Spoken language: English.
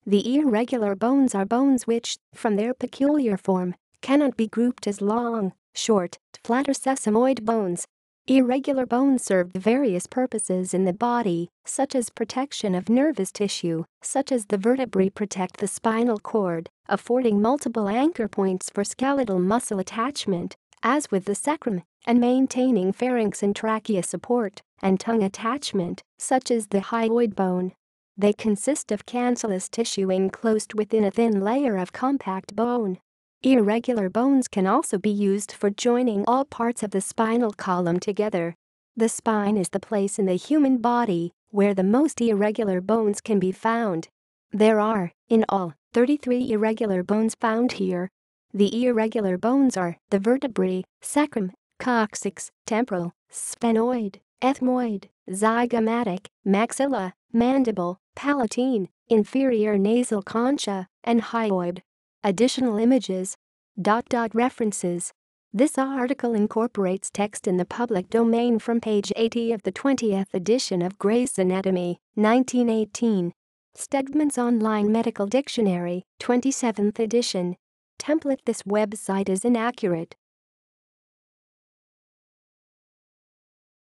The irregular bones are bones which, from their peculiar form, cannot be grouped as long, short, flat or sesamoid bones. Irregular bones serve various purposes in the body, such as protection of nervous tissue, such as the vertebrae protect the spinal cord, affording multiple anchor points for skeletal muscle attachment, as with the sacrum, and maintaining pharynx and trachea support, and tongue attachment, such as the hyoid bone. They consist of cancellous tissue enclosed within a thin layer of compact bone. Irregular bones can also be used for joining all parts of the spinal column together. The spine is the place in the human body where the most irregular bones can be found. There are, in all, 33 irregular bones found here. The irregular bones are the vertebrae, sacrum, coccyx, temporal, sphenoid, ethmoid, zygomatic, maxilla, mandible, palatine, inferior nasal concha, and hyoid. Additional images. References. This article incorporates text in the public domain from page 80 of the 20th edition of Gray's Anatomy, 1918. Stegman's Online Medical Dictionary, 27th edition. Template. This website is inaccurate.